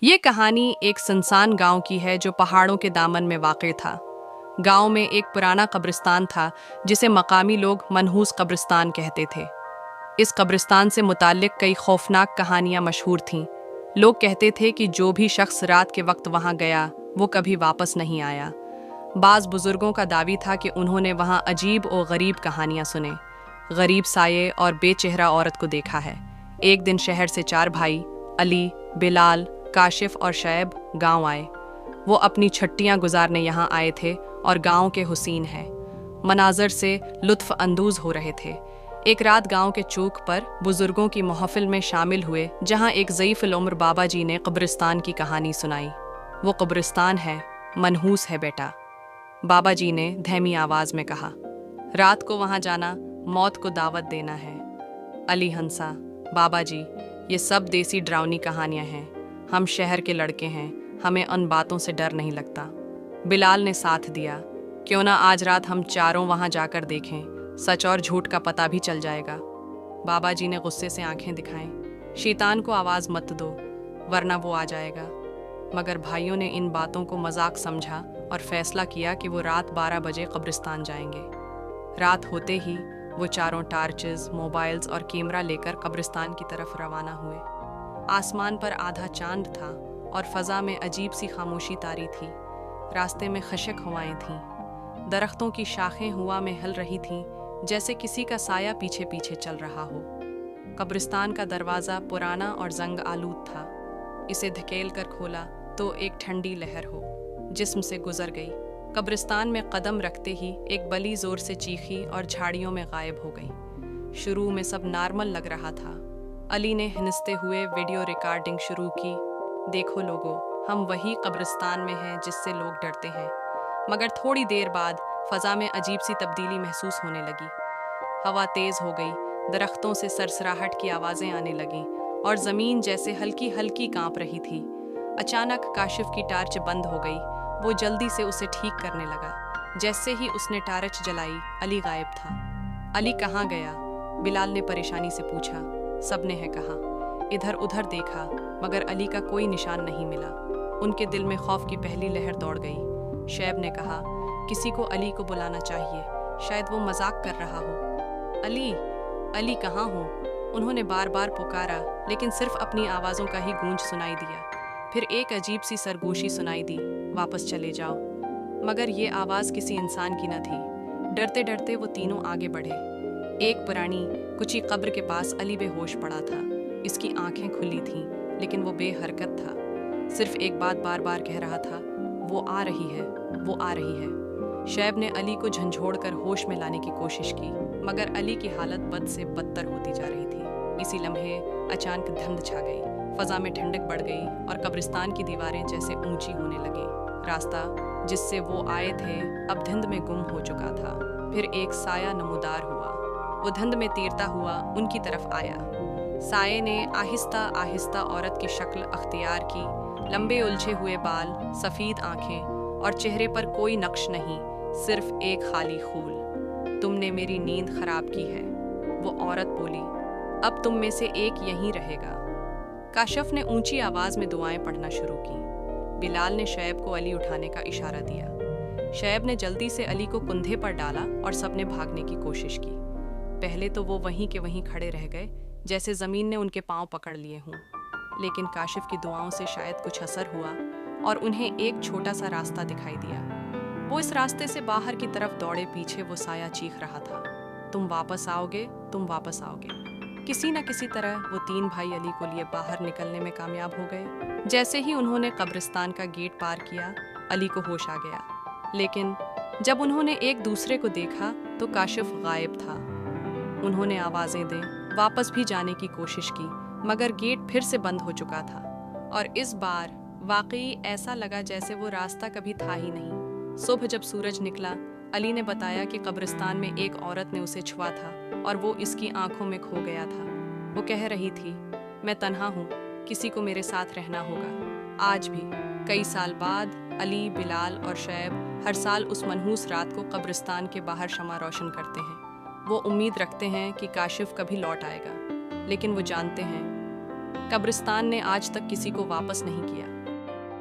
ये कहानी एक सुनसान गांव की है जो पहाड़ों के दामन में वाक़ था। गांव में एक पुराना कब्रिस्तान था जिसे मकामी लोग मनहूस कब्रिस्तान कहते थे। इस कब्रिस्तान से मुताल्लिक कई खौफनाक कहानियां मशहूर थीं। लोग कहते थे कि जो भी शख्स रात के वक्त वहां गया वो कभी वापस नहीं आया। बाज़ बुजुर्गों का दावी था कि उन्होंने वहां अजीब और गरीब कहानियां सुने, गरीब साये और बेचेहरा औरत को देखा है। एक दिन शहर से 4 भाई अली, बिलाल, काशिफ और शैब गांव आए। वो अपनी छुट्टियां गुजारने यहाँ आए थे और गांव के हुसीन है मनाजर से लुत्फ अंदोज हो रहे थे। एक रात गांव के चौक पर बुजुर्गों की महफिल में शामिल हुए, जहां एक ज़ईफ़ुल उम्र बाबा जी ने कब्रिस्तान की कहानी सुनाई। वो कब्रिस्तान है, मनहूस है बेटा, बाबा जी ने धीमी आवाज़ में कहा। रात को वहां जाना मौत को दावत देना है। अली हंसा, बाबा जी ये सब देसी डरावनी कहानियां हैं, हम शहर के लड़के हैं, हमें उन बातों से डर नहीं लगता। बिलाल ने साथ दिया, क्यों ना आज रात हम चारों वहां जाकर देखें, सच और झूठ का पता भी चल जाएगा। बाबा जी ने गुस्से से आंखें दिखाएं, शैतान को आवाज़ मत दो वरना वो आ जाएगा। मगर भाइयों ने इन बातों को मजाक समझा और फैसला किया कि वो रात 12 बजे कब्रिस्तान जाएंगे। रात होते ही वो चारों टार्चेस, मोबाइल्स और कैमरा लेकर कब्रिस्तान की तरफ रवाना हुए। आसमान पर आधा चांद था और फ़ज़ा में अजीब सी खामोशी तारी थी। रास्ते में खशक हवाएं थीं, दरख्तों की शाखें हवा में हिल रही थीं, जैसे किसी का साया पीछे पीछे चल रहा हो। कब्रिस्तान का दरवाज़ा पुराना और जंग आलूद था। इसे धकेल कर खोला तो एक ठंडी लहर हो जिस्म से गुजर गई। कब्रिस्तान में कदम रखते ही एक बली ज़ोर से चीखी और झाड़ियों में गायब हो गई। शुरू में सब नॉर्मल लग रहा था। अली ने हिंसते हुए वीडियो रिकॉर्डिंग शुरू की। देखो लोगो, हम वही कब्रिस्तान में हैं जिससे लोग डरते हैं। मगर थोड़ी देर बाद फ़ज़ा में अजीब सी तब्दीली महसूस होने लगी। हवा तेज़ हो गई, दरख्तों से सरसराहट की आवाज़ें आने लगीं और ज़मीन जैसे हल्की हल्की कांप रही थी। अचानक काशिफ की टार्च बंद हो गई। वो जल्दी से उसे ठीक करने लगा। जैसे ही उसने टार्च जलाई, अली गायब था। अली कहाँ गया? बिलाल ने परेशानी से पूछा। सबने है कहा। इधर उधर देखा मगर अली का कोई निशान नहीं मिला। उनके दिल में खौफ की पहली लहर दौड़ गई। शैब ने कहा, किसी को अली को बुलाना चाहिए, शायद वो मजाक कर रहा हो। अली, अली कहाँ हो? उन्होंने बार बार पुकारा लेकिन सिर्फ अपनी आवाज़ों का ही गूंज सुनाई दिया। फिर एक अजीब सी सरगोशी सुनाई दी, वापस चले जाओ। मगर ये आवाज़ किसी इंसान की न थी। डरते डरते वो तीनों आगे बढ़े। एक पुरानी कुची कब्र के पास अली बेहोश पड़ा था। इसकी आंखें खुली थीं लेकिन वो बेहरकत था। सिर्फ एक बात बार बार कह रहा था, वो आ रही है, वो आ रही है। शैब ने अली को झंझोड़कर होश में लाने की कोशिश की मगर अली की हालत बद से बदतर होती जा रही थी। इसी लम्हे अचानक धुंध छा गई, फ़ज़ा में ठंडक बढ़ गई और कब्रिस्तान की दीवारें जैसे ऊंची होने लगी। रास्ता जिससे वो आए थे अब धुंध में गुम हो चुका था। फिर एक साया नमूदार हुआ। वो धुंध में तीरता हुआ उनकी तरफ आया। साये ने आहिस्ता आहिस्ता औरत की शक्ल अख्तियार की। लंबे उलझे हुए बाल, सफ़ेद आंखें और चेहरे पर कोई नक्श नहीं, सिर्फ एक खाली खूल। तुमने मेरी नींद खराब की है, वो औरत बोली। अब तुम में से एक यहीं रहेगा। काशिफ ने ऊंची आवाज़ में दुआएं पढ़ना शुरू की। बिलाल ने शैब को अली उठाने का इशारा दिया। शैब ने जल्दी से अली को कंधे पर डाला और सबने भागने की कोशिश की। पहले तो वो वहीं के वहीं खड़े रह गए, जैसे ज़मीन ने उनके पांव पकड़ लिए हों। लेकिन काशिफ की दुआओं से शायद कुछ असर हुआ और उन्हें एक छोटा सा रास्ता दिखाई दिया। वो इस रास्ते से बाहर की तरफ दौड़े। पीछे वो साया चीख रहा था, तुम वापस आओगे, तुम वापस आओगे। किसी न किसी तरह वो 3 भाई अली को लिए बाहर निकलने में कामयाब हो गए। जैसे ही उन्होंने कब्रिस्तान का गेट पार किया, अली को होश आ गया। लेकिन जब उन्होंने एक दूसरे को देखा तो काशिफ गायब था। उन्होंने आवाज़ें दें, वापस भी जाने की कोशिश की मगर गेट फिर से बंद हो चुका था। और इस बार वाकई ऐसा लगा जैसे वो रास्ता कभी था ही नहीं। सुबह जब सूरज निकला, अली ने बताया कि कब्रिस्तान में एक औरत ने उसे छुआ था और वो इसकी आंखों में खो गया था। वो कह रही थी, मैं तन्हा हूँ, किसी को मेरे साथ रहना होगा। आज भी कई साल बाद अली, बिलाल और शैब हर साल उस मनहूस रात को कब्रिस्तान के बाहर शमा रोशन करते हैं। वो उम्मीद रखते हैं कि काशिफ कभी लौट आएगा, लेकिन वो जानते हैं कब्रिस्तान ने आज तक किसी को वापस नहीं किया।